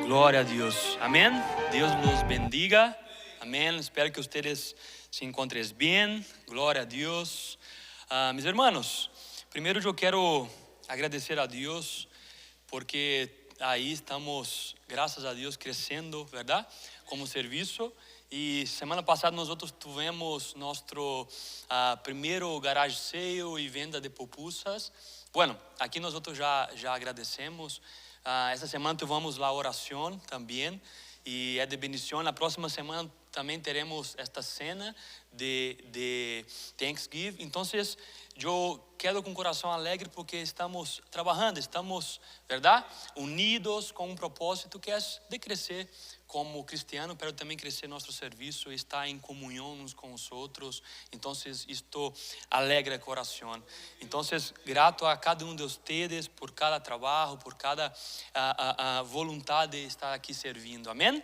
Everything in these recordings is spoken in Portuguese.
Glória a Deus. Amém. Deus los bendiga. Amém. Espero que ustedes se encontrem bem. Glória a Deus. Mis hermanos, primeiro eu quero agradecer a Deus porque aí estamos, graças a Deus, crescendo, verdade? Como serviço. E semana passada nós tivemos nosso primeiro garage sale e venda de pupusas. Bueno, aqui nós já agradecemos. Essa semana tivemos a oração também e é de bendição. Na próxima semana também teremos esta cena de Thanksgiving. Então, eu quero com o coração alegre porque estamos trabalhando, estamos, verdade? Unidos com um propósito que é de crescer como cristiano, mas também crescer nosso serviço, estar em comunhão uns com os outros. Então, isto alegra o coração. Então, grato a cada um de vocês por cada trabalho, por cada vontade de estar aqui servindo. Amém?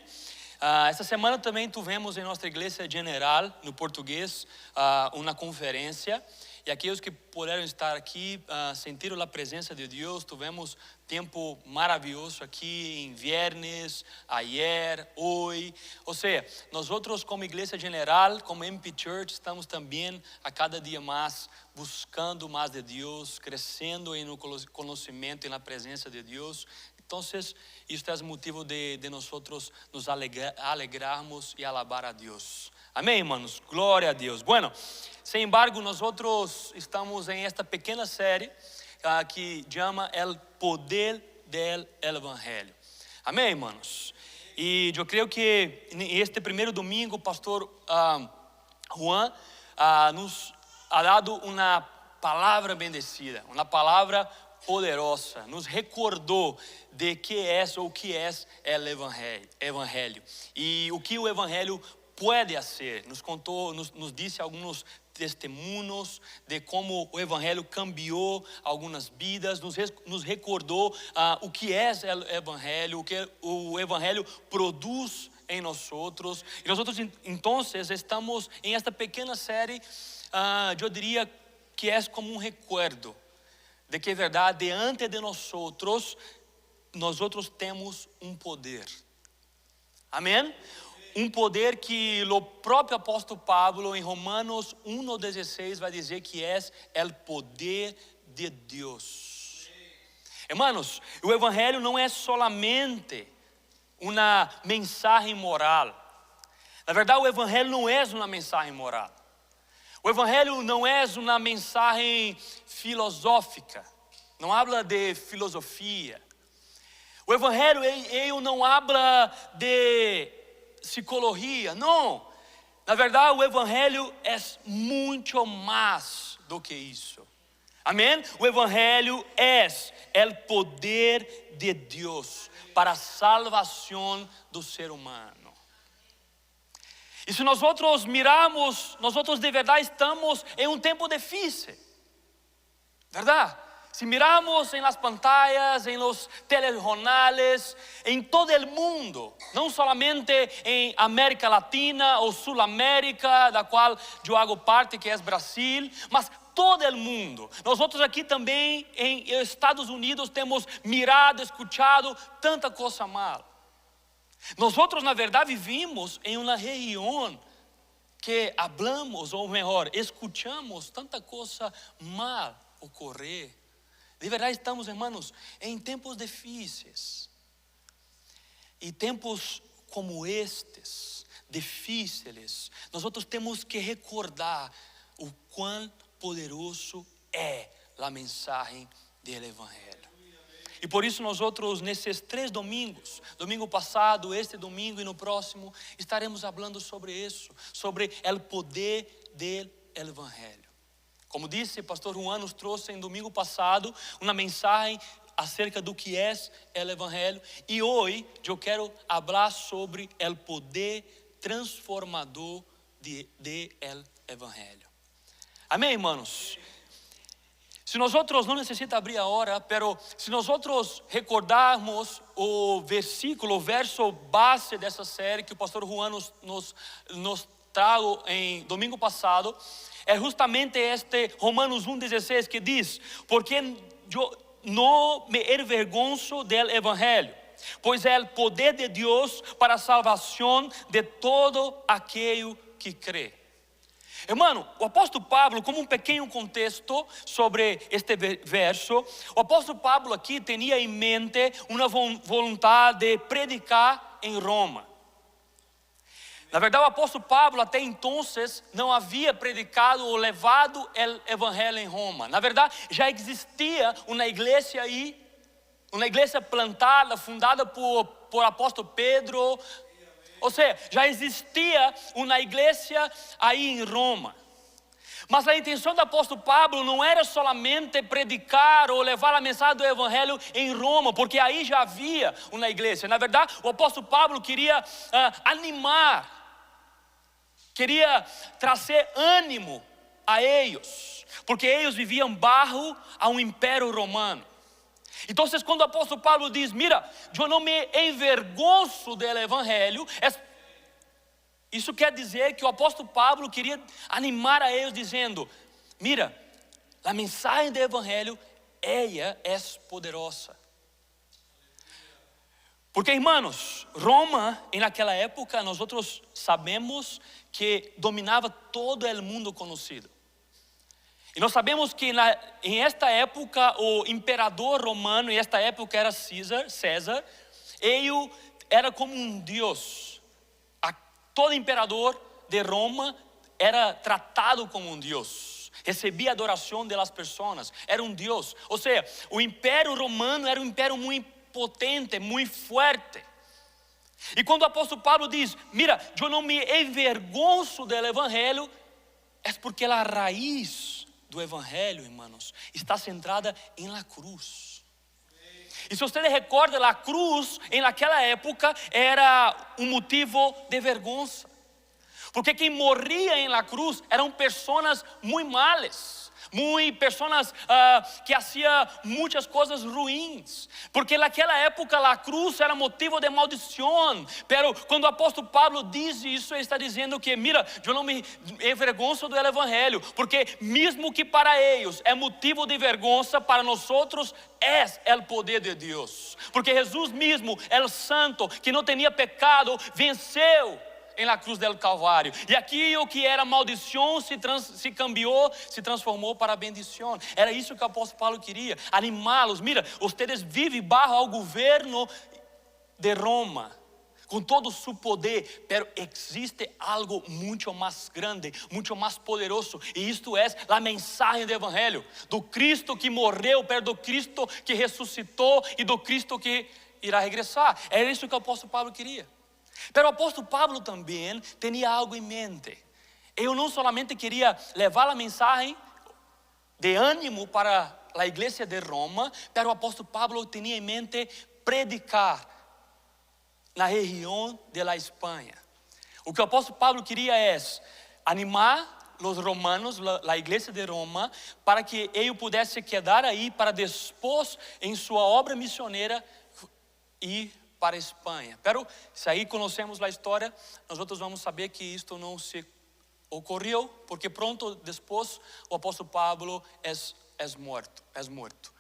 Essa semana também tivemos em nossa igreja general, no português, uma conferência. E aqueles que puderam estar aqui, sentiram a presença de Deus. Tivemos tempo maravilhoso aqui em viernes, ayer, hoje. Ou seja, nós como igreja general, como MP Church, estamos também a cada dia mais buscando mais de Deus, crescendo no conhecimento e na presença de Deus. Então, isto é motivo de nós nos alegrarmos e alabar a Deus. Amém, irmãos? Glória a Deus. Bueno, sem embargo, nós estamos em esta pequena série que chama El Poder del Evangelho. Amém, irmãos? E eu creio que este primeiro domingo o pastor Juan nos ha dado uma palavra bendecida, uma palavra poderosa, nos recordou de que é ou que é o Evangelho e o que o Evangelho pode fazer. Nos contou, nos disse alguns testemunhos de como o Evangelho cambiou algumas vidas, nos recordou o que é o Evangelho, o que o Evangelho produz em nós outros. E nós então estamos em esta pequena série, eu diria que é como um recuerdo de que é verdade, diante de nós outros temos um poder. Amém? Um poder que o próprio apóstolo Pablo em Romanos 1:16 vai dizer que é o poder de Deus. Hermanos, o Evangelho não é solamente uma mensagem moral. Na verdade, o Evangelho não é uma mensagem moral. O Evangelho não é uma mensagem filosófica, não habla de filosofia. O Evangelho ele não habla de psicologia, não. Na verdade, o Evangelho é muito mais do que isso. Amém? O Evangelho é o poder de Deus para a salvação do ser humano. E se nós miramos, nós de verdade estamos em um tempo difícil, verdade? Se miramos em las pantallas, em los telejornales, em todo el mundo, não solamente em América Latina ou Sul América, da qual eu hago parte, que é Brasil, mas todo el mundo. Nós aqui também em Estados Unidos temos mirado, escutado tanta coisa mal. Nós na verdade vivimos em uma região que hablamos, ou melhor, escutamos tanta coisa mal ocorrer. De verdade estamos, irmãos, em tempos difíceis. E tempos como estes, difíceis, nós temos que recordar o quão poderoso é a mensagem do Evangelho. E por isso nós nesses 3 domingos, domingo passado, este domingo e no próximo, estaremos falando sobre isso, sobre o poder do Evangelho. Como disse, o pastor Juan nos trouxe em domingo passado uma mensagem acerca do que é o Evangelho. E hoje eu quero falar sobre o poder transformador do Evangelho. Amém, irmãos? Se nós não necessitamos abrir a hora, pero se nós recordarmos o verso base dessa série que o pastor Juan nos trago em domingo passado, é justamente este Romanos 1:16 que diz: porque eu não me envergonzo del Evangelho, pois é o poder de Deus para a salvação de todo aquele que crê. Irmão, o apóstolo Pablo, como um pequeno contexto sobre este verso, o apóstolo Pablo aqui tinha em mente uma vontade de predicar em Roma. Na verdade, o apóstolo Pablo até então não havia predicado ou levado o evangelho em Roma. Na verdade, já existia uma igreja aí, uma igreja plantada, fundada por apóstolo Pedro. Ou seja, já existia uma igreja aí em Roma. Mas a intenção do apóstolo Pablo não era solamente predicar ou levar a mensagem do evangelho em Roma, porque aí já havia uma igreja. Na verdade, o apóstolo Pablo queria animar, queria trazer ânimo a eles, porque eles viviam bajo a um império romano. Então, quando o apóstolo Pablo diz: mira, eu não me envergonço do evangelho, isso quer dizer que o apóstolo Pablo queria animar a eles dizendo: mira, a mensagem do evangelho, ela é poderosa. Porque, irmãos, Roma, naquela época, nós outros sabemos que dominava todo o mundo conhecido. E nós sabemos que em esta época o imperador romano, em esta época era César, ele era como um deus. Todo imperador de Roma era tratado como um deus, recebia adoração das pessoas, era um deus. Ou seja, o império romano era um império muito potente, muito forte. E quando o apóstolo Pablo diz: mira, eu não me envergonço do evangelho, é porque a raiz do evangelho, irmãos, está centrada em la cruz. E se você recorda, a cruz naquela época era um motivo de vergonha, porque quem morria em la cruz eram pessoas muito malas, pessoas que faziam muitas coisas ruins, porque naquela época a cruz era motivo de maldição. Pero quando o apóstolo Pablo diz isso, ele está dizendo que, mira, eu não me envergonço do evangelho, porque mesmo que para eles é motivo de vergonha, para nós outros é o poder de Deus, porque Jesus mesmo, o santo que não tinha pecado, venceu em la cruz del Calvário, e aquilo que era maldição se cambiou, se transformou para bendição. Era isso que o apóstolo Paulo queria, animá-los. Mira, vocês vivem bajo ao governo de Roma, com todo o seu poder, pero existe algo muito mais grande, muito mais poderoso, e isto é a mensagem do evangelho, do Cristo que morreu, pero do Cristo que ressuscitou e do Cristo que irá regressar. Era isso que o apóstolo Paulo queria. Pero o apóstolo Pablo também tinha algo em mente. Ele não somente queria levar a mensagem de ânimo para a igreja de Roma, pero o apóstolo Pablo tinha em mente predicar na região de la Espanha. O que o apóstolo Pablo queria é animar os romanos, a igreja de Roma, para que ele pudesse quedar aí para depois, em sua obra missioneira, ir para a Espanha. Pero se aí conhecemos a história, nós outros vamos saber que isto não se ocorreu, porque pronto depois o apóstolo Pablo é morto.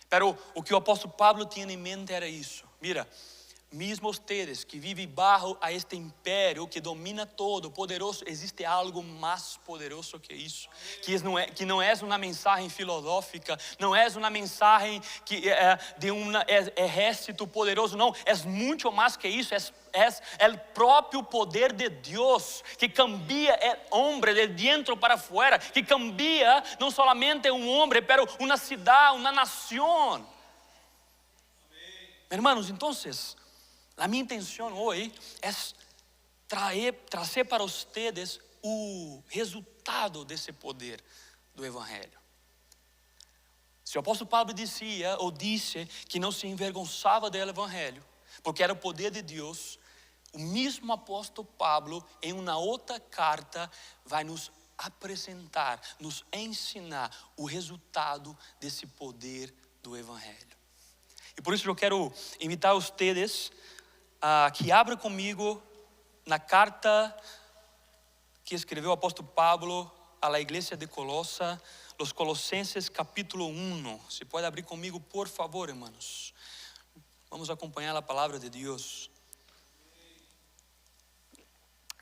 Pero o que o apóstolo Pablo tinha em mente era isso: mira, mesmo vocês que vivem bajo a este império que domina todo, poderoso, existe algo mais poderoso que isso, que não é uma mensagem filosófica, não é uma mensagem que de um exército poderoso, não, é muito mais que isso, é o próprio poder de Deus que cambia o homem de dentro para fora, que cambia não somente um homem, pero uma cidade, uma nação. Hermanos, então, a minha intenção hoje é trazer para vocês o resultado desse poder do evangelho. Se o apóstolo Pablo disse que não se envergonçava do evangelho, porque era o poder de Deus, o mesmo apóstolo Pablo, em uma outra carta, vai nos apresentar, nos ensinar o resultado desse poder do evangelho. E por isso eu quero invitar vocês a que abra comigo na carta que escreveu o apóstolo Pablo a la igreja de Colossa, los Colossenses capítulo 1. Se pode abrir comigo, por favor, irmãos. Vamos acompanhar a palavra de Deus.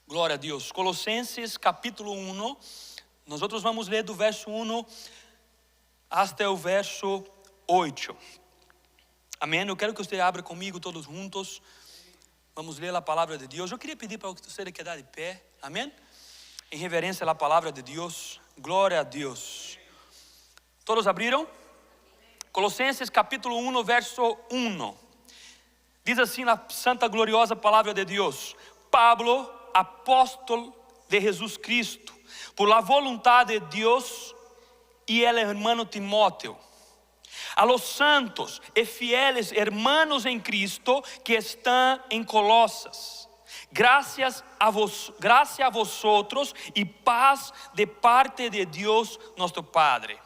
Glória a Deus. Colossenses capítulo 1. Nós vamos ler do verso 1 até o verso 8. Amém? Eu quero que você abra comigo todos juntos. Vamos ler a palavra de Deus. Eu queria pedir para você quedar de pé. Amém? Em reverência à palavra de Deus. Glória a Deus. Todos abriram? Colossenses capítulo 1, verso 1. Diz assim na santa gloriosa palavra de Deus: Pablo, apóstolo de Jesus Cristo, por la voluntad de Dios, y el hermano Timoteo, a los santos y fieles hermanos en Cristo que están en Colosas, gracias a vosotros y paz de parte de Dios nuestro Padre.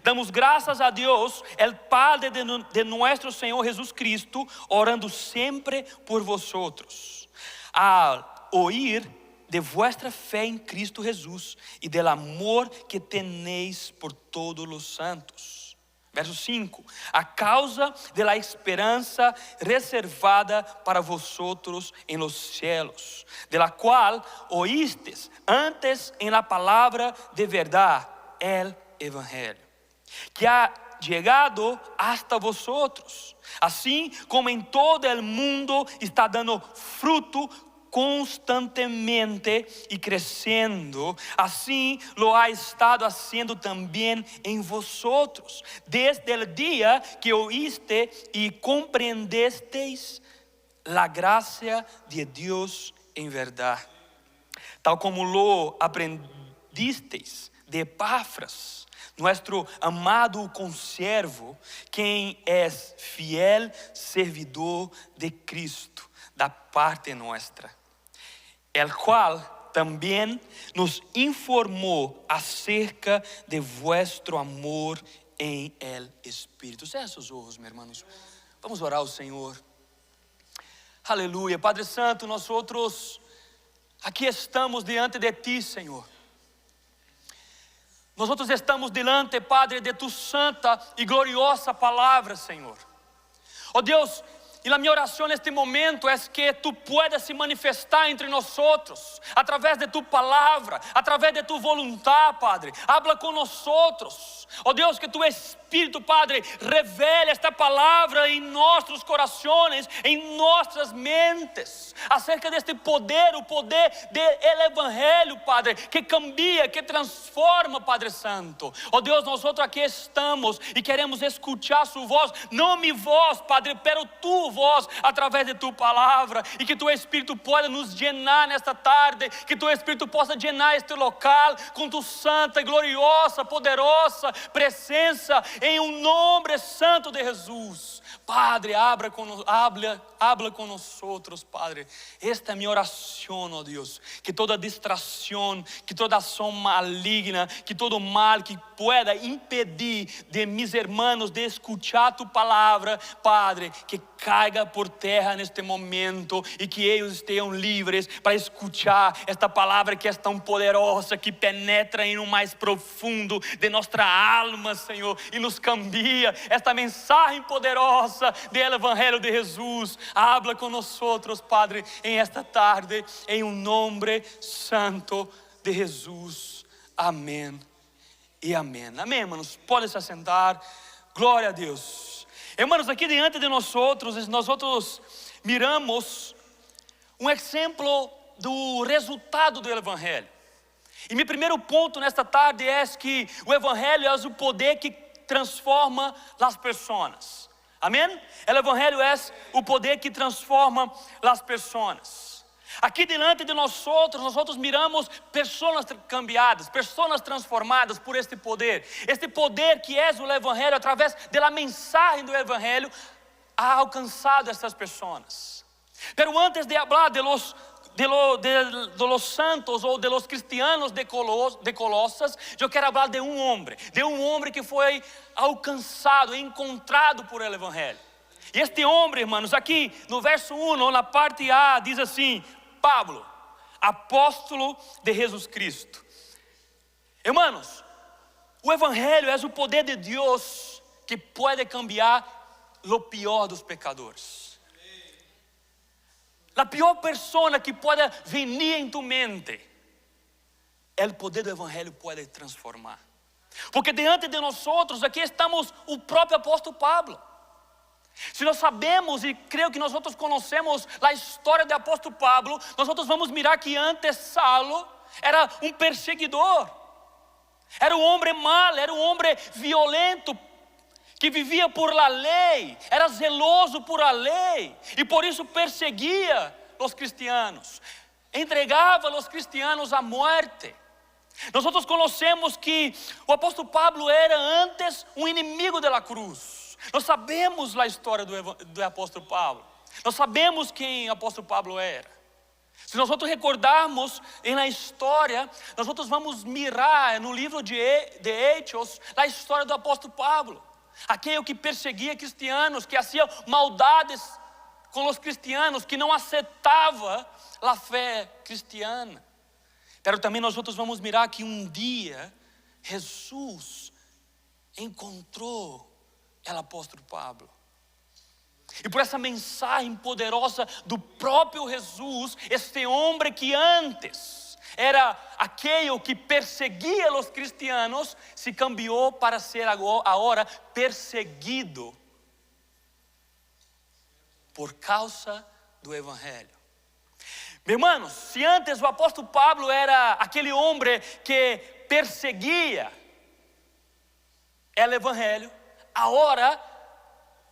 Damos graças a Deus, el Padre de nuestro Senhor Jesus Cristo, orando sempre por vosotros, al oír de vuestra fé em Cristo Jesus e del amor que tenéis por todos os santos. Verso 5: a causa de la esperança reservada para vosotros en los cielos, de la cual oístes antes en la palabra de verdad, el Evangelio, que ha llegado hasta vosotros, assim como em todo el mundo está dando fruto constantemente y creciendo, así lo ha estado haciendo también en vosotros, desde el día que oíste y comprendisteis la gracia de Dios en verdad, tal como lo aprendisteis de Epafras, nuestro amado conservo, quem é fiel servidor de Cristo, da parte nuestra, el cual también nos informó acerca de vuestro amor en el Espíritu. Cerra seus ojos, meus irmãos. Vamos orar ao Senhor. Aleluia. Padre Santo, nós aqui estamos diante de Ti, Senhor. Nós estamos diante, Padre, de Tu santa e gloriosa palavra, Senhor. Oh Deus, e a minha oração neste momento é que Tu puedas se manifestar entre nós através de Tu palavra, através de Tu voluntad, Padre. Habla com nós. Oh Deus, que Tu Espírito, Padre, revele esta palavra em nossos corações, em nossas mentes, acerca deste poder, o poder do Evangelho, Padre, que cambia, que transforma, Padre Santo. Oh Deus, nós aqui estamos e queremos escutar Sua voz, não minha voz, Padre, pero Tu voz, através de Tu palavra, e que Tu Espírito possa nos llenar nesta tarde, que Tu Espírito possa llenar este local com Tu santa, gloriosa, poderosa presença, em nome santo de Jesus. Padre, habla com nós, Padre. Esta é minha oração, oh Deus, que toda distração, que toda ação maligna, que todo mal que pueda impedir de mis hermanos de escuchar Tu palavra, Padre, que caiga por terra neste momento e que eles estejam livres para escuchar esta palavra que é tão poderosa, que penetra em mais profundo de nossa alma, Senhor, e nos cambia. Esta mensagem poderosa do Evangelho de Jesus, habla com nós, Padre, em esta tarde, em nome santo de Jesus. Amém e amém. Amém, irmãos. Podem se assentar. Glória a Deus. Irmãos, aqui diante de nós miramos exemplo do resultado do Evangelho. E meu primeiro ponto nesta tarde é que o Evangelho é o poder que transforma as pessoas. Amém? O Evangelho é o poder que transforma as pessoas. Aqui diante de nós miramos pessoas cambiadas, pessoas transformadas por este poder que é o Evangelho, através da mensagem do Evangelho, ha alcançado estas pessoas. Pero antes de falar de los santos ou de los cristianos de Colosas, eu quero falar de homem que foi alcançado, encontrado por el Evangelho. E este homem, irmãos, aqui no verso 1, na parte A, diz assim: Pablo, apóstolo de Jesus Cristo. Irmãos, o Evangelho é o poder de Deus que pode cambiar lo pior dos pecadores. La pior persona que pueda venir en tu mente, el poder do evangelho pode transformar. Porque diante de nós aqui estamos o próprio apóstolo Pablo. Se nós sabemos e creio que nós conhecemos a história do apóstolo Pablo, nós vamos mirar que antes Saulo era um perseguidor, era um homem mau, era um homem violento, que vivia por la lei, era zeloso por a lei e por isso perseguia os cristianos, entregava os cristianos à morte. Nós conhecemos que o apóstolo Pablo era antes um inimigo da cruz. Nós sabemos a história do apóstolo Pablo. Nós sabemos quem o apóstolo Pablo era. Se nós recordarmos na história, nós vamos mirar no livro de Hechos a história do apóstolo Pablo, aquele que perseguia cristianos, que fazia maldades com os cristianos, que não aceitava a fé cristiana. Mas também nós vamos mirar que dia Jesus encontrou o apóstolo Pablo. E por essa mensagem poderosa do próprio Jesus, este homem que antes era aquele que perseguia os cristianos, se cambiou para ser agora perseguido por causa do evangelho. Meus irmãos, se antes o apóstolo Pablo era aquele homem que perseguia o evangelho, agora,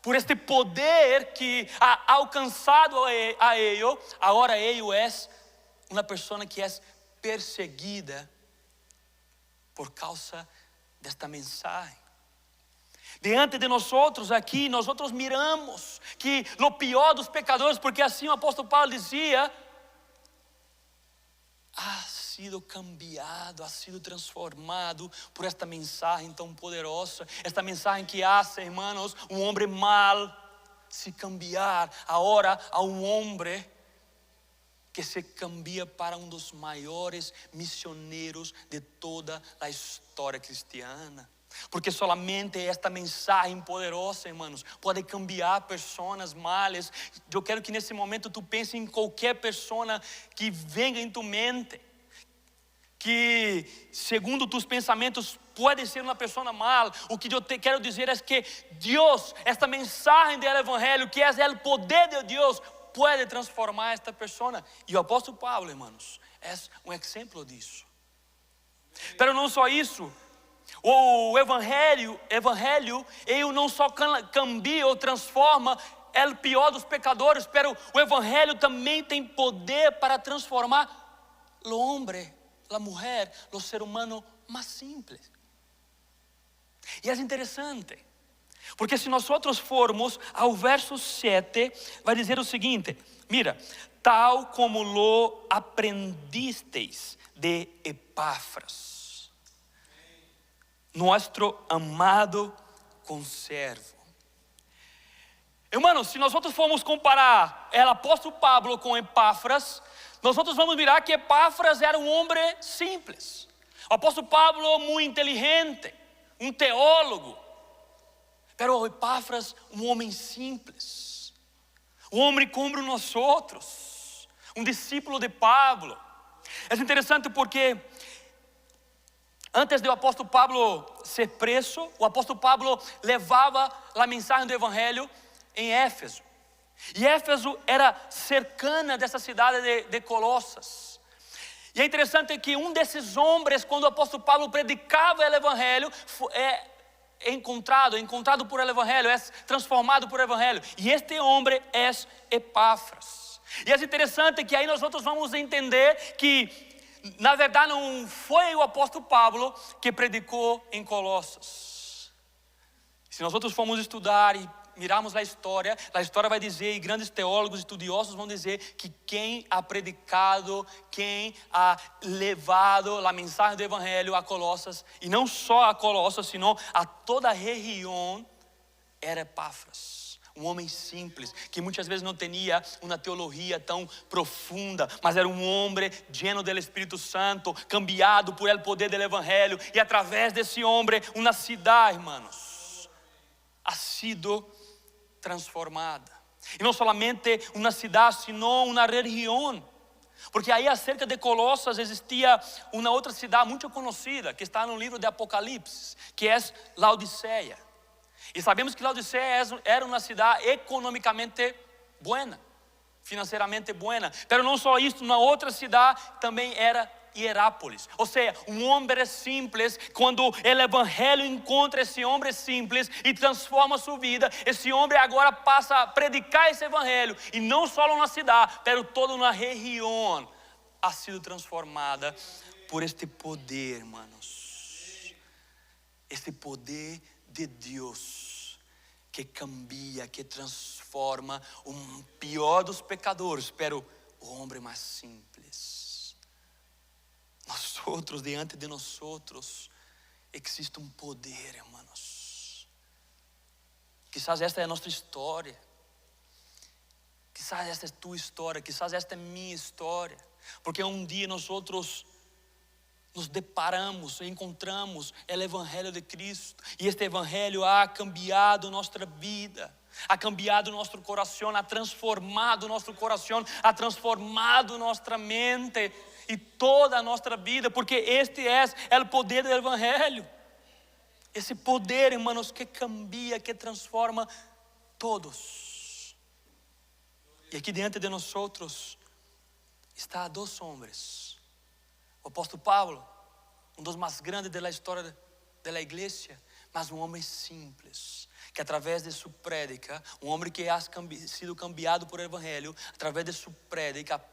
por este poder que ha alcançado a ele, agora ele é uma pessoa que é perseguida por causa desta mensagem. Diante de nós aqui, nós miramos que o pior dos pecadores, porque assim o apóstolo Paulo dizia, ha sido cambiado, ha sido transformado por esta mensagem tão poderosa, esta mensagem que hace, hermanos, um homem mal se cambiar agora a um homem que se cambia para um dos maiores missioneiros de toda a história cristiana. Porque solamente esta mensagem poderosa, irmãos, pode cambiar pessoas malas. Eu quero que nesse momento tu pense em qualquer pessoa que venha em tu mente, que segundo tus pensamentos pode ser uma pessoa mal. O que eu te quero dizer é que Deus, esta mensagem do evangelho, que é o poder de Deus, pode transformar esta pessoa. E o apóstolo Pablo, irmãos, é um exemplo disso. Mas não só isso. O evangelho, ele não só cambia ou transforma o pior dos pecadores, mas o evangelho também tem poder para transformar o homem, a mulher, o ser humano mais simples. E é interessante, porque se nós formos ao verso 7, vai dizer o seguinte: mira, tal como lo aprendisteis de Epáfras, nosso amado conservo. Hermanos, se nós formos comparar o apóstolo Pablo com Epáfras, nós vamos mirar que Epáfras era um homem simples. O apóstolo Pablo muito inteligente, um teólogo. Pero Epáfras, um homem simples, um homem como nós outros, um discípulo de Pablo. É interessante porque antes do apóstolo Pablo ser preso, o apóstolo Pablo levava a mensagem do evangelho em Éfeso. E Éfeso era cercana dessa cidade de Colossas. E é interessante que um desses homens, quando o apóstolo Pablo predicava o evangelho, é encontrado por el evangelho, é transformado por el evangelho. E este homem é Epáfras. E é interessante que aí nós vamos entender que na verdade não foi o apóstolo Pablo que predicou em Colossas. Se nós formos estudar e mirarmos a história vai dizer, e grandes teólogos estudiosos vão dizer, que quem ha predicado, quem ha levado a mensagem do evangelho a Colossas, e não só a Colossas, sino a toda a região, era Epáfras. Um homem simples, que muitas vezes não tinha uma teologia tão profunda, mas era um homem lleno do Espírito Santo, cambiado por el poder do evangelho, e através desse homem, uma cidade, irmãos, ha sido transformada. E não somente uma cidade, sino uma região. Porque aí acerca de Colosas existia uma outra cidade muito conhecida, que está no livro de Apocalipse, que é Laodiceia. E sabemos que Laodiceia era uma cidade economicamente buena, financeiramente buena. Mas não só isso, uma outra cidade também era Hierápolis. Ou seja, um homem simples, quando o evangelho encontra esse homem simples e transforma sua vida, esse homem agora passa a predicar esse evangelho, e não só na cidade, mas toda uma região ha sido transformada por este poder, hermanos. Este poder de Deus que cambia, que transforma o pior dos pecadores, pero o homem mais simples. Nosotros, diante de nosotros, existe um poder, hermanos. Quizás esta é a nossa história. Quizás esta é tua história. Quizás esta é minha história. Porque um dia nós nos deparamos, encontramos o Evangelho de Cristo. E este Evangelho ha cambiado nossa vida. Ha cambiado nosso coração, ha transformado nosso coração, ha transformado nossa mente e toda a nossa vida, porque este é o poder do Evangelho. Esse poder, hermanos, que cambia, que transforma todos. E aqui diante de nós está dois homens. O apóstolo Pablo, um dos mais grandes da história da igreja, mas um homem simples, que através de sua prédica, um homem que ha sido cambiado por Evangelho, através de sua prédica,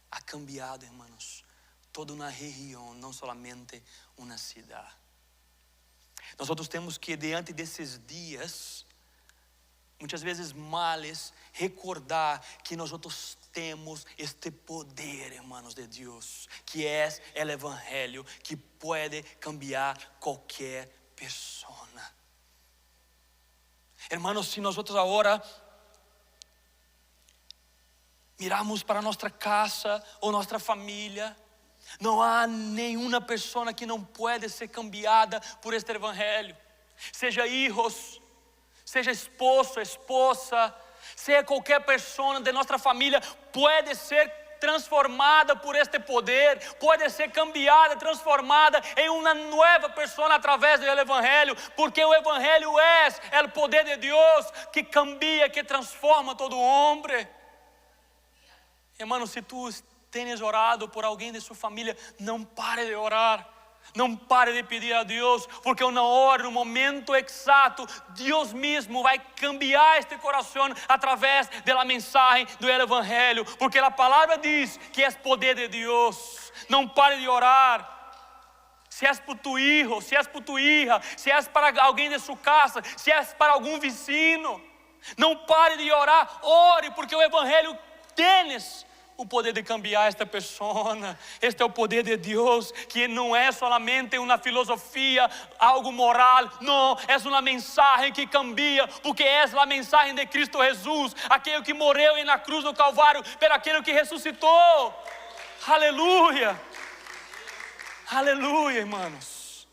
ha cambiado, hermanos, toda uma região, não somente uma cidade. Nós temos que, diante desses dias, muitas vezes males, recordar que nós temos este poder, hermanos, de Deus, que é o Evangelho, que pode cambiar qualquer persona. Hermanos, se nós agora miramos para nossa casa ou nossa família, não há nenhuma pessoa que não pode ser cambiada por este Evangelho. Seja filhos, seja esposo, esposa, seja qualquer pessoa de nossa família, pode ser transformada por este poder, pode ser cambiada, transformada em uma nova pessoa através do Evangelho, porque o Evangelho é o poder de Deus que cambia, que transforma todo homem. Hermano, se tu tens orado por alguém de sua família, não pare de orar. Não pare de pedir a Deus, porque na hora, no momento exato, Deus mesmo vai cambiar este coração através da mensagem do Evangelho, porque a palavra diz que é poder de Deus. Não pare de orar. Se és para tu filho, se és para tu hija, se és para alguém de sua casa, se és para algum vizinho, não pare de orar. Ore, porque o Evangelho tens o poder de cambiar esta pessoa. Este é o poder de Deus, que não é solamente uma filosofia, algo moral. Não, é uma mensagem que cambia, porque é a mensagem de Cristo Jesus, aquele que morreu na cruz do Calvário, pero aquele que ressuscitou. Aleluia, aleluia, irmãos.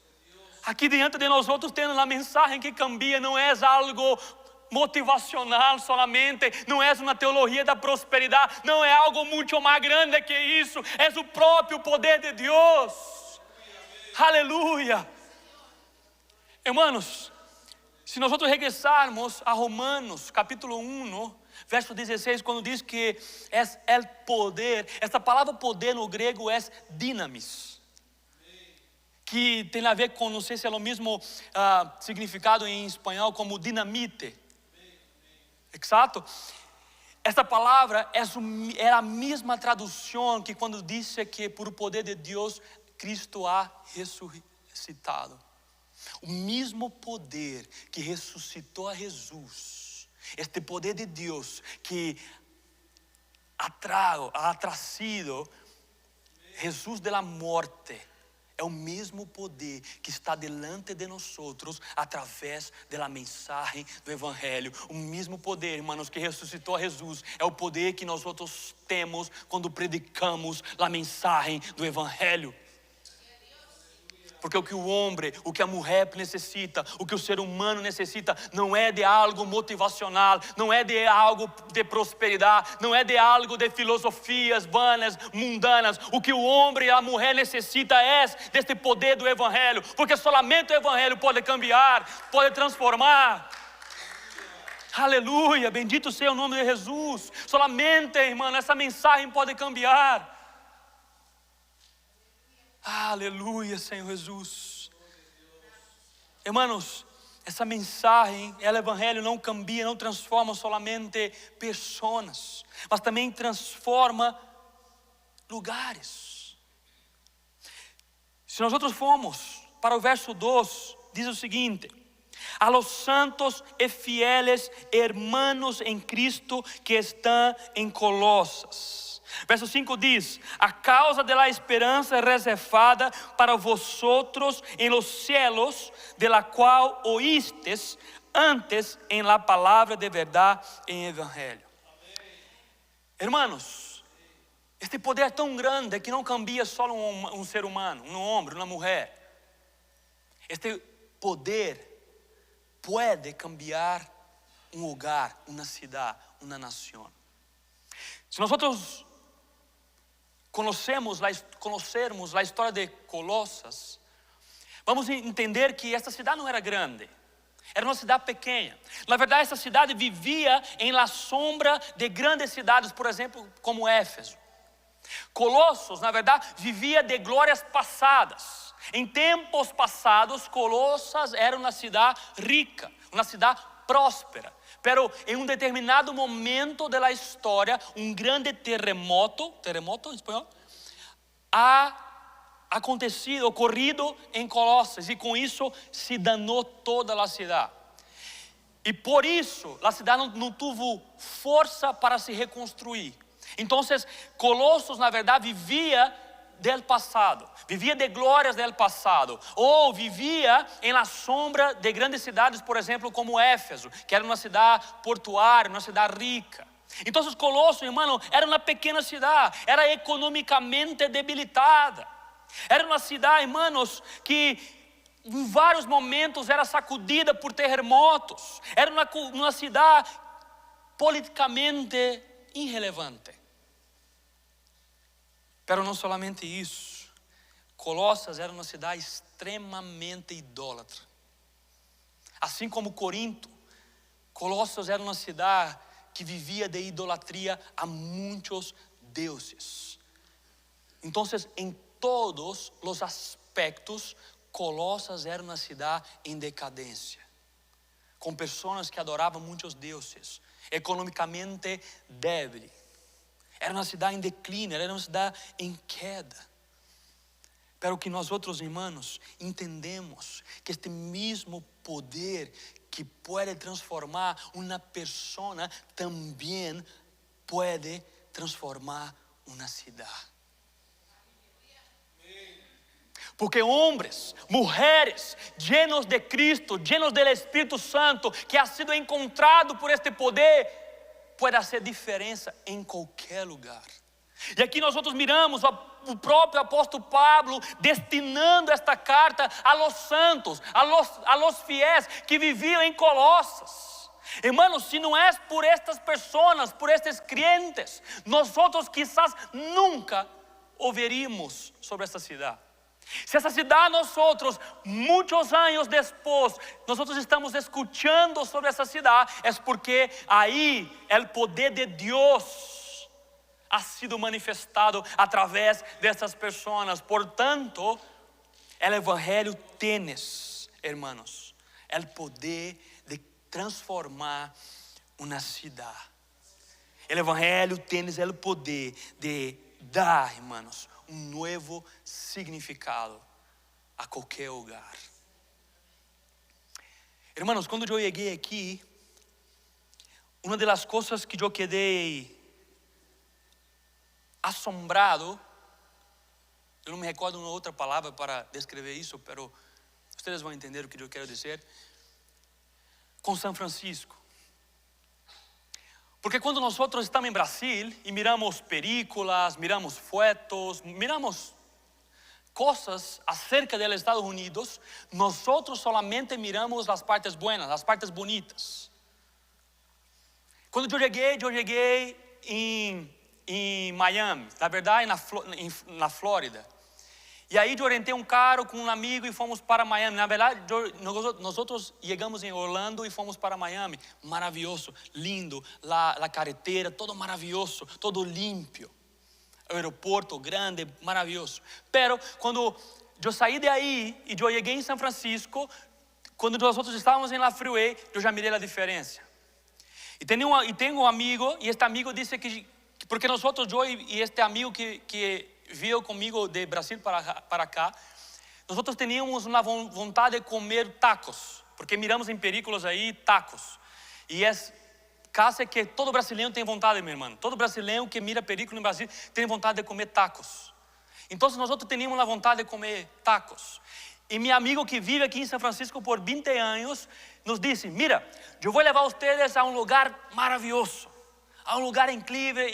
Aqui diante de nós temos uma mensagem que cambia, não é algo motivacional solamente, não é uma teologia da prosperidade, não é algo muito mais grande que isso, é o próprio poder de Deus. Aleluia. Hermanos, se nós regressarmos a Romanos capítulo 1, verso 16, quando diz que é o poder, essa palavra poder no grego é dinamis, que tem a ver com, não sei se é o mesmo significado em espanhol como dinamite. Exato. Esta palavra é a mesma tradução que quando disse que por o poder de Deus Cristo ha ressuscitado. O mesmo poder que ressuscitou a Jesus, este poder de Deus que ha trazido Jesus de la morte, é o mesmo poder que está delante de nós através da mensagem do Evangelho. O mesmo poder, irmãos, que ressuscitou a Jesus, é o poder que nós temos quando predicamos a mensagem do Evangelho. Porque o que o homem, o que a mulher necessita, o que o ser humano necessita, não é de algo motivacional, não é de algo de prosperidade, não é de algo de filosofias vanas, mundanas. O que o homem e a mulher necessita é deste poder do Evangelho, porque solamente o Evangelho pode cambiar, pode transformar. Aleluia, bendito seja o nome de Jesus. Solamente, irmão, essa mensagem pode cambiar. Aleluia, Senhor Jesus. Irmãos, essa mensagem, o Evangelho não cambia, não transforma solamente pessoas, mas também transforma lugares. Se nós formos para o verso 2, diz o seguinte: a los santos e fieles hermanos em Cristo que estão em Colosas. Verso 5 diz: a causa de la esperança reservada para vosotros en los cielos, de la qual oístes antes en la palavra de verdade em Evangelho. Hermanos, este poder é tão grande que não cambia só um ser humano, um homem, uma mulher. Este poder pode cambiar um lugar, uma cidade, uma nação. Se nós conhecermos a história de Colosas, vamos entender que esta cidade não era grande, era uma cidade pequena. Na verdade, essa cidade vivia em la sombra de grandes cidades, por exemplo, como Éfeso. Colossos, na verdade, vivia de glórias passadas. Em tempos passados, Colosas era uma cidade rica, uma cidade próspera. Pero em um determinado momento da história, um grande terremoto em espanhol, ocorrido em Colosas, e com isso se danou toda a cidade. E por isso a cidade não teve força para se reconstruir. Então, Colossos, na verdade, vivia del passado, vivia de glórias del passado, ou vivia em la sombra de grandes cidades, por exemplo, como Éfeso, que era uma cidade portuária, uma cidade rica. Então, Colossos, irmão, era uma pequena cidade, era economicamente debilitada, era uma cidade, irmãos, que em vários momentos era sacudida por terremotos, era uma cidade politicamente irrelevante. Pero não somente isso, Colosas era uma cidade extremamente idólatra. Assim como Corinto, Colosas era uma cidade que vivia de idolatria a muitos deuses. Então, em todos os aspectos, Colosas era uma cidade em decadência, com pessoas que adoravam muitos deuses, economicamente débil. Era uma cidade em declínio, era uma cidade em queda. Pero que nós outros irmãos entendemos que este mesmo poder que pode transformar uma pessoa também pode transformar uma cidade. Porque homens, mulheres, llenos de Cristo, llenos del Espírito Santo, que ha sido encontrado por este poder, pode fazer diferença em qualquer lugar. E aqui nós miramos o próprio apóstolo Pablo destinando esta carta a los santos, a los fiéis que viviam em Colosas. Hermanos, se não é por estas pessoas, por estes crentes, nós quizás nunca ouviríamos sobre esta cidade. Se essa cidade nosotros, muitos anos depois, nós estamos escutando sobre essa cidade, é porque aí o poder de Deus ha sido manifestado através dessas pessoas. Portanto, o Evangelho tem, hermanos, o poder de transformar uma cidade. O Evangelho tem o poder de dar, hermanos, novo significado a qualquer lugar. Hermanos, quando eu cheguei aqui, uma das coisas que eu quedei assombrado, eu não me recordo uma outra palavra para descrever isso, pero vocês vão entender o que eu quero dizer, com São Francisco. Porque quando nós estamos em Brasil e miramos películas, miramos fotos, miramos cosas acerca dos Estados Unidos, nosotros solamente miramos as partes buenas, as partes bonitas. Quando eu cheguei em Miami, na verdade na Flórida. E aí eu rentei um carro com um amigo e fomos para Miami. Na verdade, nós chegamos em Orlando e fomos para Miami. Maravilhoso, lindo, a carretera, todo maravilhoso, todo limpio. Aeroporto grande, maravilhoso. Pero quando eu saí de aí e eu cheguei em São Francisco, quando nós estávamos na freeway, eu já mirei a diferença. E tenho um amigo, e este amigo disse que porque nós, eu e este amigo que veio comigo de Brasil para cá, nós tínhamos uma vontade de comer tacos, porque miramos em películas aí tacos. E é caso que todo brasileiro tem vontade, meu irmão. Todo brasileiro que mira película no Brasil tem vontade de comer tacos. Então nós tínhamos a vontade de comer tacos. E meu amigo que vive aqui em São Francisco por 20 anos nos disse: mira, eu vou levar vocês a um lugar maravilhoso, a um lugar incrível,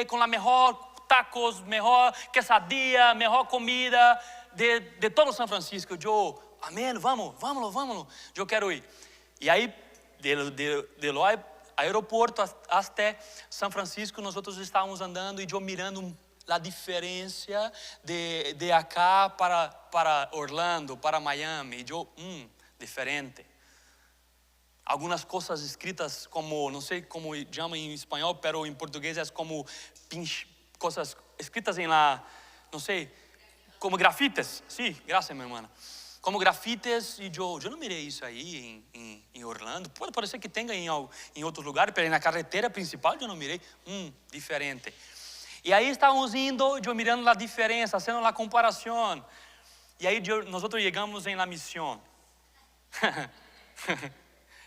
com a melhor tacos, melhor quesadilla, melhor comida de todo São Francisco. Eu, amém, vamos, eu quero ir. E aí, de lá, aeroporto até São Francisco, nós estávamos andando e eu mirando a diferença de acá para Orlando, para Miami. E eu, diferente. Algumas coisas escritas como, não sei como chama em espanhol, pero em português é como coisas escritas em lá, não sei, como grafites. Sim, graças, minha irmã. Como grafites, e eu não mirei isso aí em Orlando. Pode parecer que tenha em outros lugares, mas na carretera principal eu não mirei. Diferente. E aí estávamos indo, eu mirando a diferença, fazendo a comparação. E aí nós chegamos em la missão.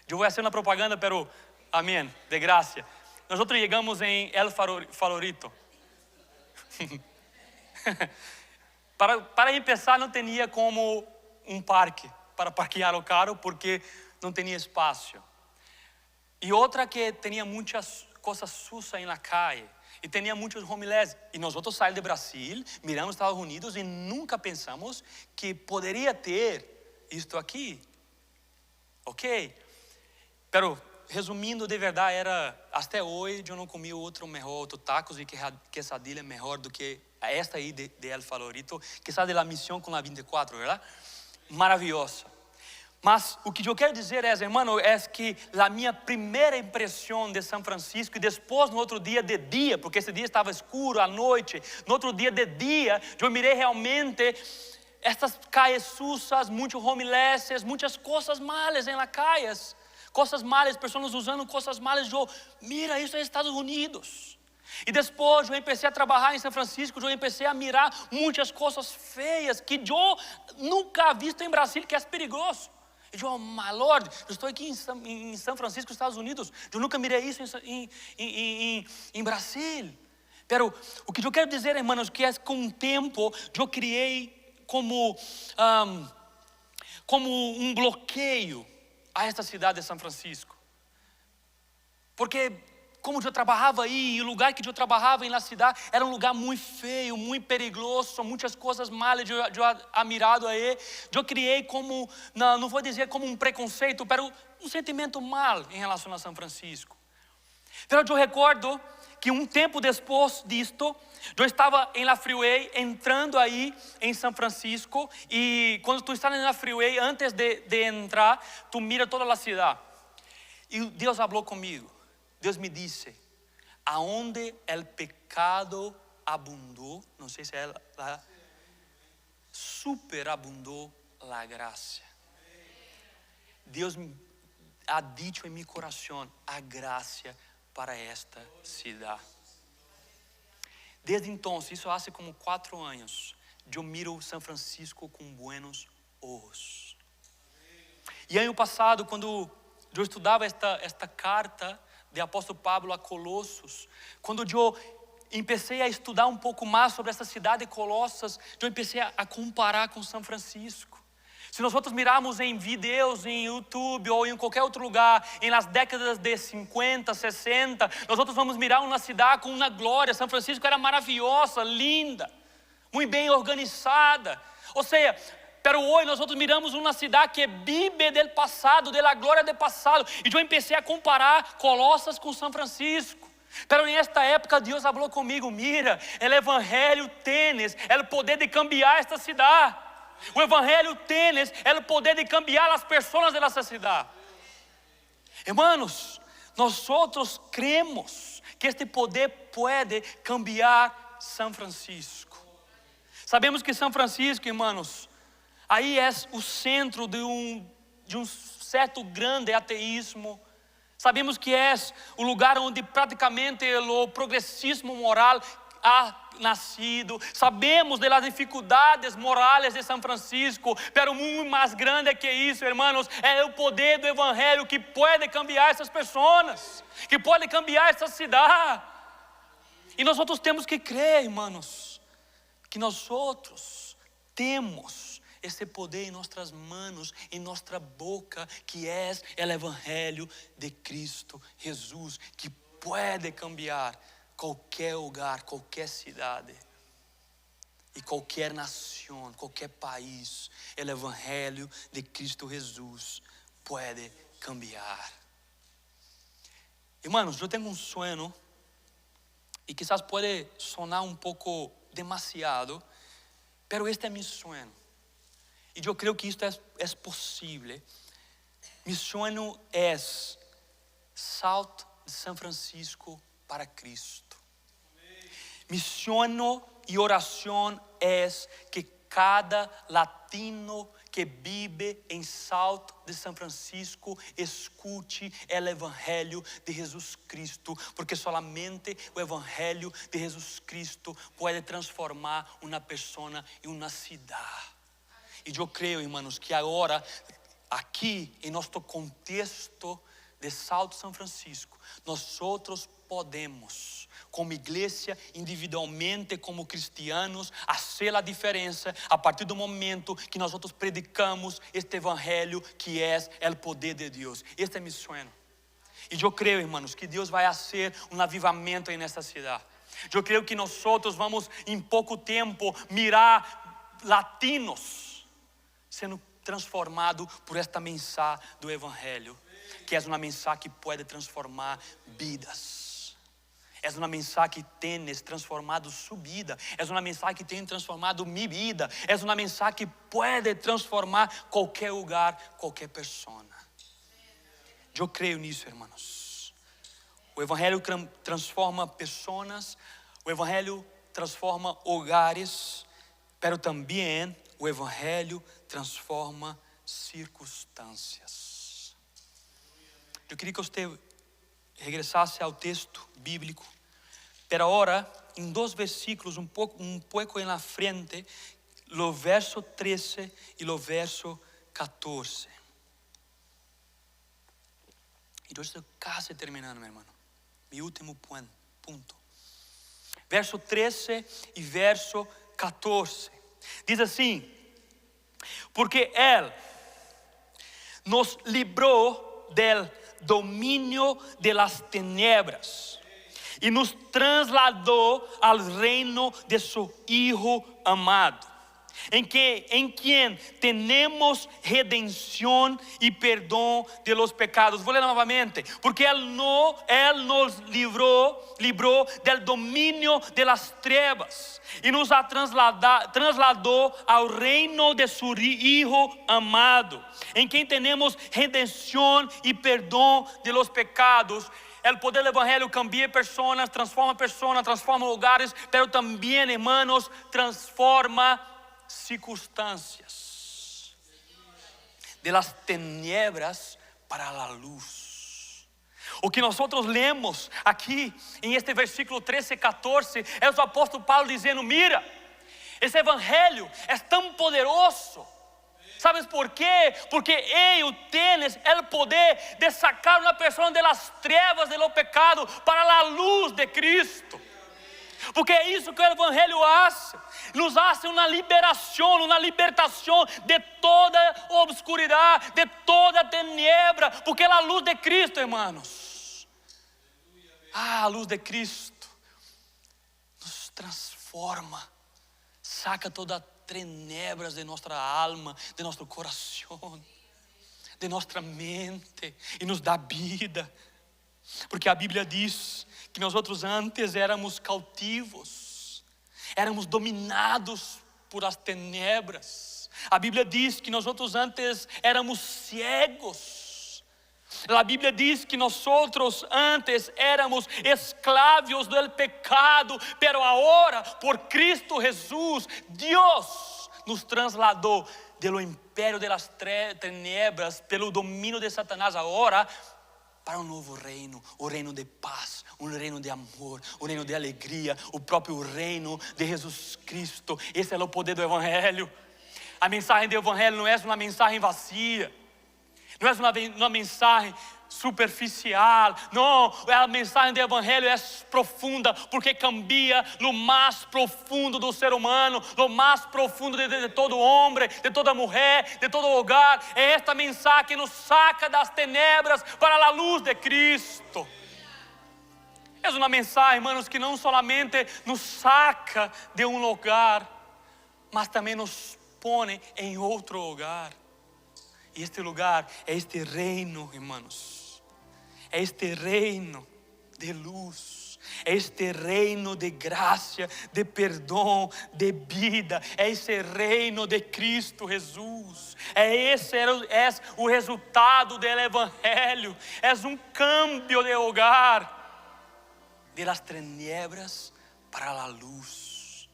Eu vou fazer uma propaganda, pero amém, de graça. Nós chegamos em El Favorito. Para começar, não tinha como um parque para parquear o carro, porque não tinha espaço. E outra que tinha muitas coisas sujas na calle. E tinha muitos homeless. E nós saímos de Brasil, miramos Estados Unidos e nunca pensamos que poderia ter isto aqui. Ok? Pero, resumindo, de verdade, até hoje eu não comi outro tacos e quesadilha melhor do que esta aí de El Favorito, que está de la missão com a 24, verdade? Maravilhosa. Mas o que eu quero dizer irmão, é que a minha primeira impressão de São Francisco, e depois no outro dia de dia, porque esse dia estava escuro à noite, no outro dia de dia, eu mirei realmente estas calles sujas, muitos homeless, muitas coisas malas em las calles, coisas malas, pessoas usando coisas malas. Eu, mira, isso é Estados Unidos. E depois eu comecei a trabalhar em São Francisco, eu comecei a mirar muitas coisas feias que eu nunca visto em Brasil, que é perigoso. E eu, my Lord, eu estou aqui em São Francisco, Estados Unidos. Eu nunca mirei isso em Brasil. Pero o que eu quero dizer, irmãos, que é com o tempo eu criei como um bloqueio a esta cidade de São Francisco. Porque como eu trabalhava aí, e o lugar que eu trabalhava na cidade era um lugar muito feio, muito perigoso, muitas coisas malas eu admirado aí. Eu criei como, não vou dizer como um preconceito, mas um sentimento mal em relação a São Francisco. Mas eu recordo que um tempo depois disto, eu estava em la freeway, entrando aí em São Francisco, e quando tu estás na freeway, antes de entrar, tu mira toda a cidade. E Deus falou comigo. Deus me disse: aonde el pecado abundou, não sei se é lá, superabundou la graça. Deus ha dicho em meu coração a graça para esta cidade. Desde então, isso faz como 4 anos, eu miro São Francisco com buenos olhos. E ano passado, quando eu estudava esta carta de apóstolo Pablo a Colossos, quando eu comecei a estudar um pouco mais sobre essa cidade de Colossos, eu comecei a comparar com São Francisco. Se nós mirarmos em vídeos, em YouTube ou em qualquer outro lugar, nas décadas de 50, 60, nós vamos mirar uma cidade com uma glória. São Francisco era maravilhosa, linda, muito bem organizada. Ou seja, pero hoje nós miramos uma cidade que vive do passado, da glória do passado. E eu comecei a comparar Colosas com São Francisco. Pero nesta época Deus falou comigo: mira, o evangelho tienes o poder de cambiar esta cidade. O evangelho tienes o poder de cambiar as pessoas dessa cidade. Hermanos, nós cremos que este poder pode cambiar São Francisco. Sabemos que São Francisco, irmãos, aí é o centro de um certo grande ateísmo. Sabemos que é o lugar onde praticamente o progressismo moral ha nascido. Sabemos das dificuldades morais de São Francisco, pero muito mais grande que isso, irmãos, é o poder do evangelho que pode cambiar essas pessoas, que pode cambiar essa cidade. E nós temos que crer, irmãos, que nós temos esse poder em nossas mãos, em nossa boca, que é o evangelho de Cristo Jesus, que pode cambiar qualquer lugar, qualquer cidade e qualquer nação, qualquer país. O evangelho de Cristo Jesus pode cambiar. Irmãos, eu tenho um sonho e quizás pode sonar um pouco demasiado, pero este é meu sonho. E eu creio que isto é possível. Meu sonho é Salto de São Francisco para Cristo. Mi sonho e oração é que cada latino que vive em Salto de São Francisco escute o evangelho de Jesus Cristo, porque solamente o evangelho de Jesus Cristo pode transformar uma pessoa e uma cidade. E eu creio, irmãos, que agora, aqui, em nosso contexto de Salto São Francisco, nós podemos, como igreja, individualmente, como cristianos, fazer a diferença a partir do momento que nós predicamos este evangelho que é o poder de Deus. Este é meu sonho. E eu creio, irmãos, que Deus vai fazer um avivamento nessa cidade. Eu creio que nós vamos, em pouco tempo, mirar latinos sendo transformado por esta mensagem do evangelho, que é uma mensagem que pode transformar vidas. É uma mensagem que tem transformado sua vida. É uma mensagem que tem transformado minha vida. É uma mensagem que pode transformar qualquer lugar, qualquer pessoa. Eu creio nisso, irmãos. O evangelho transforma pessoas, o evangelho transforma hogares, pero também o evangelho transforma circunstâncias. Eu queria que você regressasse ao texto bíblico, pero agora em 2 versículos um pouco na frente, o verso 13 e o verso 14. E eu estou quase terminando, meu irmão. Meu último ponto. Verso 13 e verso 14. Diz assim: porque Ele nos librou del dominio de las tinieblas e nos trasladou ao reino de su Hijo amado, em quem temos redenção e perdão de los pecados. Vou ler novamente. Porque Ele nos livrou del dominio de las trevas e nos trasladou ao reino de su Hijo amado, em quem temos redenção e perdão de los pecados. O poder do evangelho cambia pessoas, transforma lugares, pero também, hermanos, transforma circunstâncias. De las tinieblas para a luz. O que nós lemos aqui em este versículo 13 e 14 é o apóstolo Paulo dizendo: mira, esse evangelho é tão poderoso. ¿Sabes por quê? Porque ellos tienes el poder de sacar uma pessoa de las trevas de lo pecado para a luz de Cristo. Porque é isso que o evangelho faz. Nos hace uma liberação, uma libertação de toda obscuridade, de toda tiniebra. Porque a luz de Cristo, hermanos, a luz de Cristo nos transforma. saca todas as tenebras de nossa alma, de nosso coração, de nossa mente, e nos dá vida. Porque a Bíblia diz que nós outros antes éramos cautivos, éramos dominados por as tenebras. A Bíblia diz que nós outros antes éramos cegos. A Bíblia diz que nós outros antes éramos escravos do pecado, pero agora por Cristo Jesus, Deus nos trasladou do império das tenebras, pelo domínio de Satanás, agora para um novo reino, o reino de paz, um reino de amor, um reino de alegria, o próprio reino de Jesus Cristo. Esse é o poder do Evangelho. A mensagem do Evangelho não é uma mensagem vazia, não é uma mensagem superficial. Não, a mensagem do Evangelho é profunda, porque cambia no mais profundo do ser humano, no mais profundo de todo homem, de toda mulher, de todo hogar. É esta mensagem que nos saca das tenebras para a luz de Cristo. É uma mensagem, irmãos, que não somente nos saca de um lugar, mas também nos põe em outro lugar. E este lugar é este reino, irmãos. É este reino de luz. É este reino de graça, de perdão, de vida. É esse reino de Cristo Jesus. Esse é o resultado do Evangelho. É um cambio de lugar, de las tinieblas para a luz,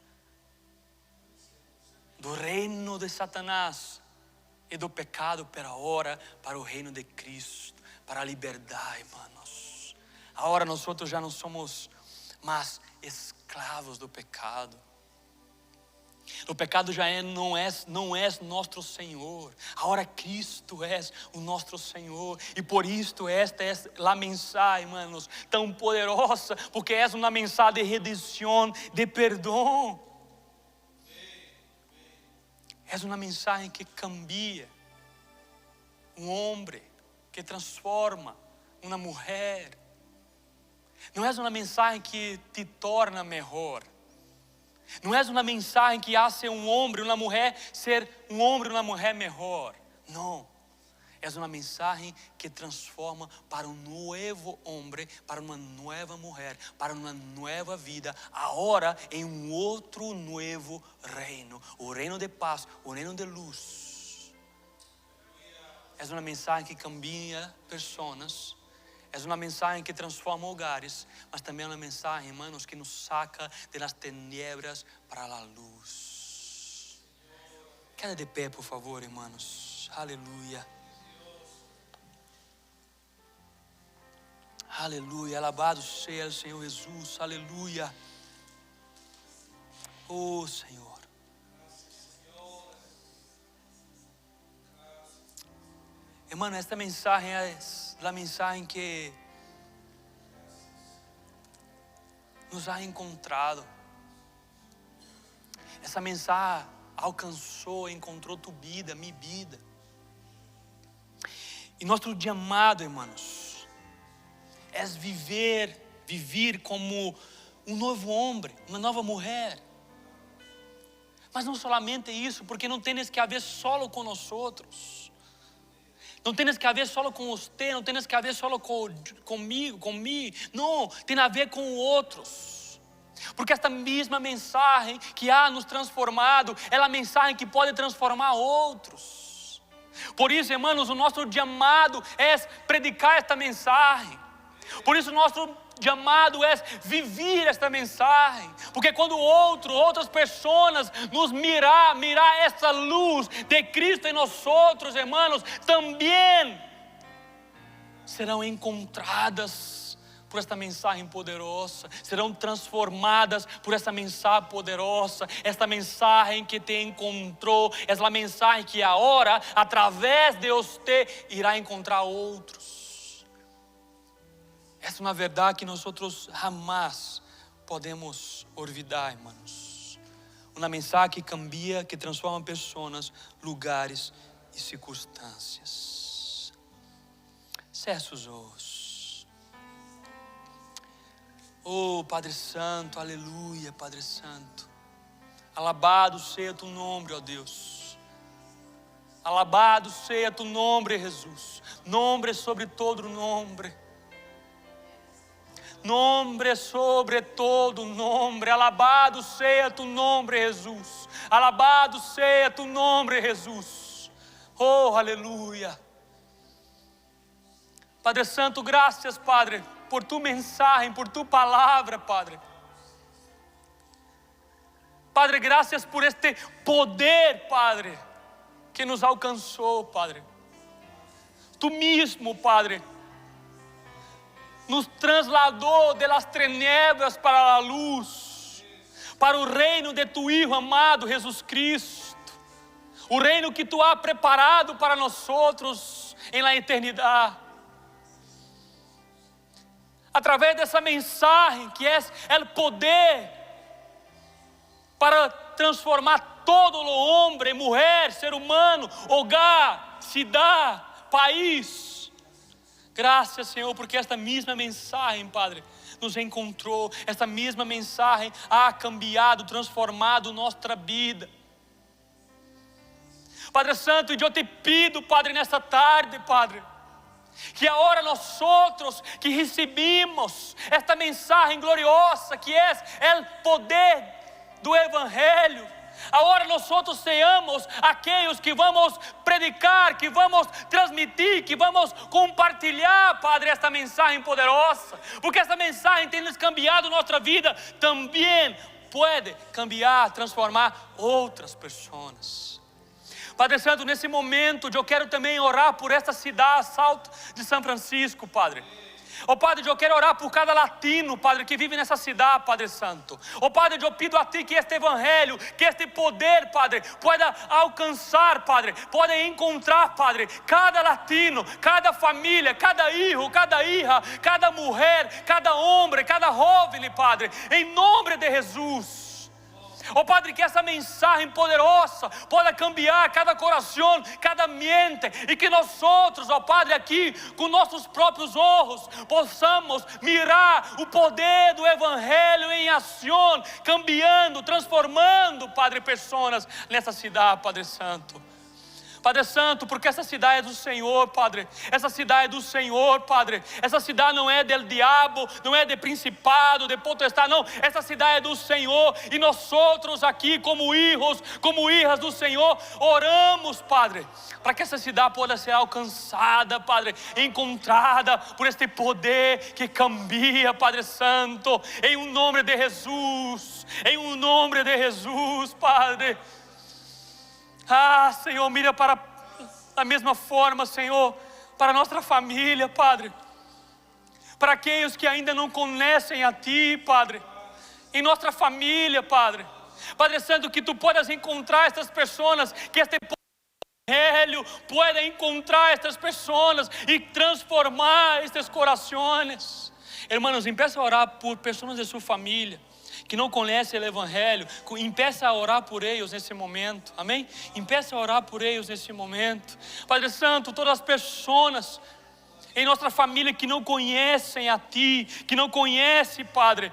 do reino de Satanás e do pecado, pero agora para o reino de Cristo, para a liberdade, irmãos. Agora nós já não somos mais escravos do pecado. O pecado já não é nosso Senhor. Agora Cristo é o nosso Senhor. E por isto esta é a mensagem, irmãos, tão poderosa, porque é uma mensagem de redenção, de perdão. É uma mensagem que cambia um homem, que transforma uma mulher. Não é uma mensagem que te torna melhor. Não é uma mensagem que hace um homem, uma mulher ser um homem, uma mulher melhor. Não. É uma mensagem que transforma para um novo homem, para uma nova mulher, para uma nova vida, agora em um outro novo reino, o reino de paz, o reino de luz. É uma mensagem que cambia pessoas, é uma mensagem que transforma hogares, mas também é uma mensagem, irmãos, que nos saca de las tenebras para a luz. Queda de pé, por favor, irmãos. Aleluia. Aleluia, alabado seja o Senhor Jesus, aleluia. Oh Senhor. Irmão, esta mensagem é a mensagem que nos ha encontrado. Essa mensagem alcançou, encontrou tua vida, minha vida. E nosso chamado, irmãos, é viver como um novo homem, uma nova mulher. Mas não somente isso, porque não tem que haver solo com nós outros. Não tem que haver solo com você, não tem que haver solo comigo. Não, tem a ver com outros. Porque esta mesma mensagem que há nos transformado, é a mensagem que pode transformar outros. Por isso, irmãos, o nosso chamado é predicar esta mensagem. Por isso, o nosso chamado é viver esta mensagem, porque quando outras pessoas nos mirar essa luz de Cristo em nós outros, irmãos, também serão encontradas por esta mensagem poderosa, serão transformadas por esta mensagem poderosa, esta mensagem que te encontrou, é a mensagem que agora, através de você, irá encontrar outros. Essa é uma verdade que nós jamais podemos olvidar, irmãos. Uma mensagem que cambia, que transforma pessoas, lugares e circunstâncias. Feche os olhos. Oh, Padre Santo, aleluia, Padre Santo. Alabado seja tu nome, ó Deus. Alabado seja tu nome, Jesus. Nome sobre todo nome. Nome sobre todo nome. Alabado seja tu nome, Jesus. Alabado seja tu nome, Jesus. Oh, aleluia. Padre Santo, graças, Padre, por tu mensagem, por tu palavra, Padre. Padre, graças por este poder, Padre, que nos alcançou, Padre. Tu mesmo, Padre, nos trasladou de las tinieblas para a luz, para o reino de tu Hijo amado Jesus Cristo, o reino que tu has preparado para nós outros em la eternidade. Através dessa mensagem que é o poder para transformar todo o homem, mulher, ser humano, hogar, cidade, país. Graças, Senhor, porque esta mesma mensagem, Padre, nos encontrou. Esta mesma mensagem ha cambiado, transformado nossa vida. Padre Santo, eu te pido, Padre, nesta tarde, Padre, que agora nós outros que recebemos esta mensagem gloriosa, que é o poder do Evangelho, agora nós outros sejamos aqueles que vamos predicar, que vamos transmitir, que vamos compartilhar, Padre, esta mensagem poderosa, porque esta mensagem tem nos cambiado nossa vida, também pode cambiar, transformar outras pessoas. Padre Santo, nesse momento eu quero também orar por esta cidade, Salto de São Francisco, Padre. Oh Padre, eu quero orar por cada latino, Padre, que vive nessa cidade, Padre Santo. Oh Padre, eu pido a Ti que este Evangelho, que este poder, Padre, pueda alcançar, Padre, pueda encontrar, Padre, cada latino, cada família, cada hijo, cada hija, cada mulher, cada homem, cada jovem, Padre, em nome de Jesus. Oh Padre, que essa mensagem poderosa possa cambiar cada coração, cada mente, e que nós outros, ó Padre, aqui com nossos próprios olhos possamos mirar o poder do Evangelho em ação, cambiando, transformando, Padre, pessoas nessa cidade, Padre Santo. Padre Santo, porque essa cidade é do Senhor, Padre. Essa cidade é do Senhor, Padre. Essa cidade não é del diabo, não é de principado, de potestade, não. Essa cidade é do Senhor. E nós outros aqui, como hijos, como hijas do Senhor, oramos, Padre, para que essa cidade possa ser alcançada, Padre, encontrada por este poder que cambia, Padre Santo, em um nome de Jesus, em um nome de Jesus, Padre. Ah, Senhor, mira para da mesma forma, Senhor, para nossa família, Padre, para aqueles que ainda não conhecem a Ti, Padre, em nossa família, Padre. Padre Santo, que Tu possas encontrar estas pessoas, que este Evangelho pueda encontrar estas pessoas e transformar estes corações. Hermanos, empieza a orar por pessoas de sua família que não conhecem o Evangelho. Empieza a orar por eles nesse momento, amém? Empieza a orar por eles nesse momento. Padre Santo, todas as pessoas em nossa família que não conhecem a Ti, que não conhecem, Padre,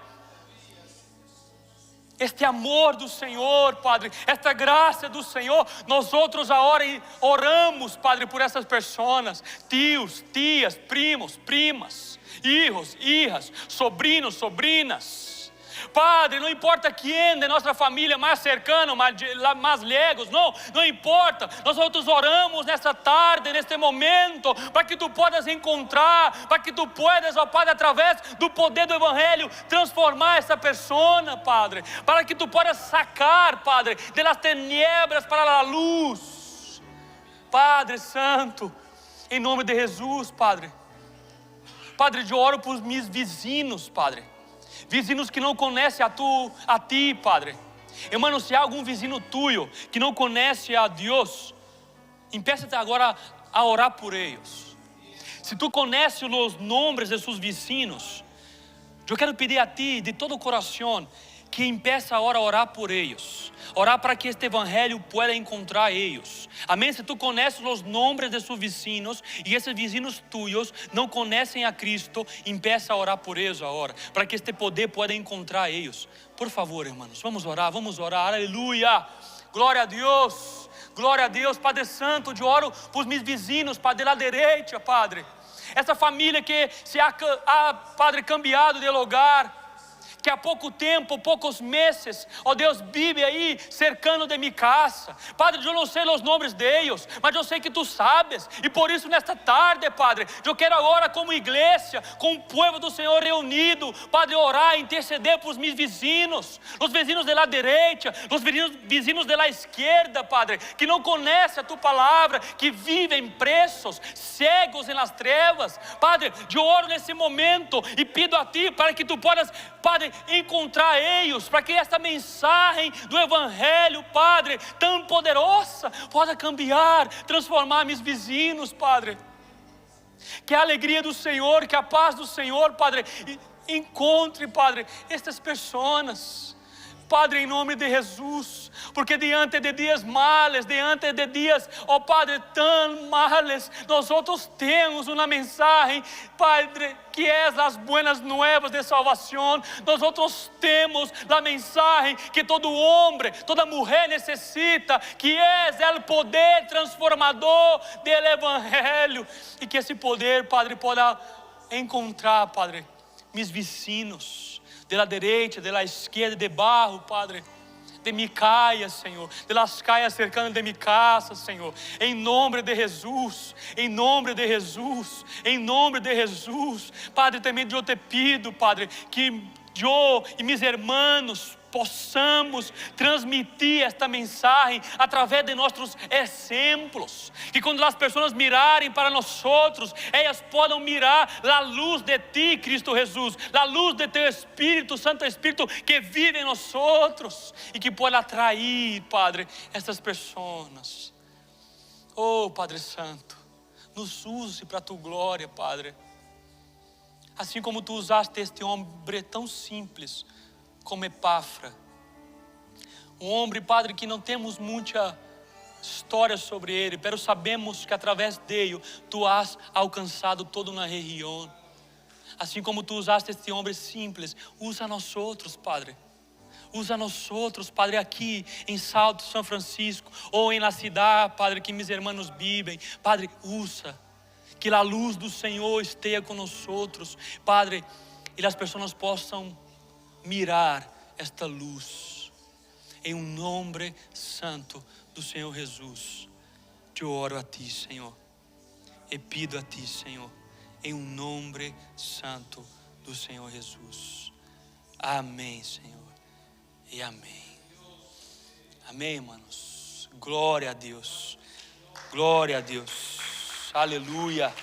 este amor do Senhor, Padre, esta graça do Senhor, nós outros agora oramos, Padre, por essas pessoas, tios, tias, primos, primas, hijos, hijas, sobrinos, sobrinas. Padre, não importa quem de nossa família mais cercano, mais legos, não importa. Nós outros oramos nesta tarde, neste momento, para que Tu possas encontrar, para que Tu possas, ó Padre, através do poder do Evangelho, transformar essa pessoa, Padre, para que Tu possas sacar, Padre, de las tinieblas para a luz. Padre Santo, em nome de Jesus, Padre. Padre, eu oro por meus vizinhos, Padre. Vizinhos que não conhecem a Ti, Padre. Irmão, se há algum vizinho tuyo que não conhece a Deus, empieza agora a orar por eles. Se tu conheces os nomes de seus vizinhos, eu quero pedir a Ti de todo o coração que empiece agora a orar por eles, orar para que este evangelho pueda encontrar eles. Amém. Se tu conheces os nomes de seus vizinhos e esses vizinhos tuyos não conhecem a Cristo, empiece a orar por eles agora, para que este poder pueda encontrar eles. Por favor, irmãos, vamos orar, aleluia, glória a Deus. Glória a Deus, Padre Santo, eu oro para os meus vizinhos, Padre, lá direita, Padre. Essa família que se ha, Padre, cambiado de lugar, que há pouco tempo, poucos meses, ó Deus, vive aí cercando de minha casa. Padre, eu não sei os nomes deles, mas eu sei que tu sabes. E por isso nesta tarde, Padre, eu quero agora como igreja, com o povo do Senhor reunido, Padre, orar, interceder por os meus vizinhos, os vizinhos de lá direita, os vizinhos de lá esquerda, Padre, que não conhecem a tua palavra, que vivem presos, cegos nas trevas. Padre, eu oro nesse momento e pido a ti para que tu possas, Padre, encontrar eles, para que esta mensagem do evangelho, Padre, tão poderosa, possa cambiar, transformar meus vizinhos, Padre. Que a alegria do Senhor, que a paz do Senhor, Padre, encontre, Padre, estas pessoas, Padre, em nome de Jesus, porque diante de dias males, diante de dias, ó Padre, tão males, nós outros temos uma mensagem, Padre, que é as buenas novas de salvação. Nós outros temos a mensagem que todo homem, toda mulher necessita, que é o poder transformador do evangelho, e que esse poder, Padre, possa encontrar, Padre, meus vizinhos, de la direita, de la esquerda, de barro, Padre, de Micaia, Senhor, de las caias cercando de minha casa, Senhor, em nome de Jesus, em nome de Jesus, em nome de Jesus. Padre, também eu te pido, Padre, que eu e meus irmãos possamos transmitir esta mensagem através de nossos exemplos, que quando as pessoas mirarem para nós outros, elas podem mirar a luz de ti, Cristo Jesus, a luz de teu Espírito Santo, Espírito que vive em nós outros, e que pode atrair, Padre, essas pessoas. Oh, Padre Santo, nos use para a tua glória, Padre, assim como tu usaste este homem tão simples como Epáfra, um homem, Padre, que não temos muita história sobre ele, mas sabemos que através dele tu has alcançado toda uma região. Assim como tu usaste este homem simples, usa nós outros, Padre. Usa nós outros, Padre, aqui em Salto, São Francisco, ou em la cidade, Padre, que meus irmãos vivem. Padre, usa, que a luz do Senhor esteja com nós outros, Padre, e as pessoas possam mirar esta luz, em nome santo do Senhor Jesus. Te oro a ti, Senhor, e pido a ti, Senhor, em nome santo do Senhor Jesus. Amém, Senhor, e amém. Amém, irmãos. Glória a Deus, glória a Deus, aleluia.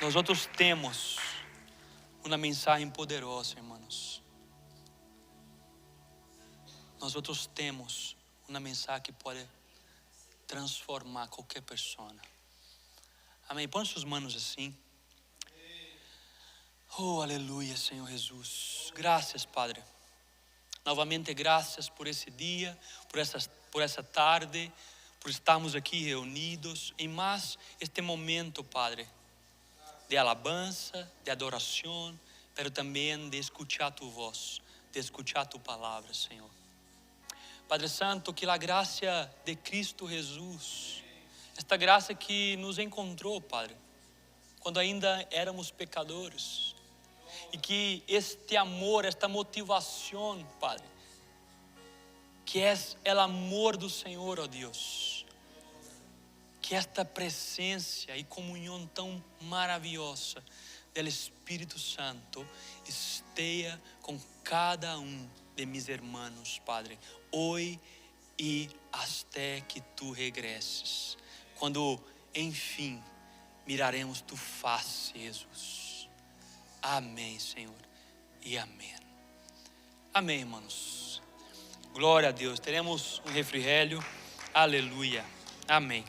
Nós outros temos uma mensagem poderosa, irmãos. Nós outros temos uma mensagem que pode transformar qualquer pessoa. Amém. Põe suas mãos assim. Oh, aleluia, Senhor Jesus. Graças, Padre. Novamente, graças por esse dia, por essa tarde, por estarmos aqui reunidos em mais este momento, Padre, de alabança, de adoração, mas também de escutar tu voz, de escutar tu palavra, Senhor. Padre Santo, que a graça de Cristo Jesus, esta graça que nos encontrou, Padre, quando ainda éramos pecadores, e que este amor, esta motivação, Padre, que é o amor do Senhor, ó Deus, que esta presença e comunhão tão maravilhosa do Espírito Santo esteja com cada de mis irmãos, Padre, hoje e até que tu regresses, quando enfim miraremos tu face, Jesus. Amém, Senhor, e amém. Amém, irmãos. Glória a Deus. Teremos refrigério. Aleluia. Amém.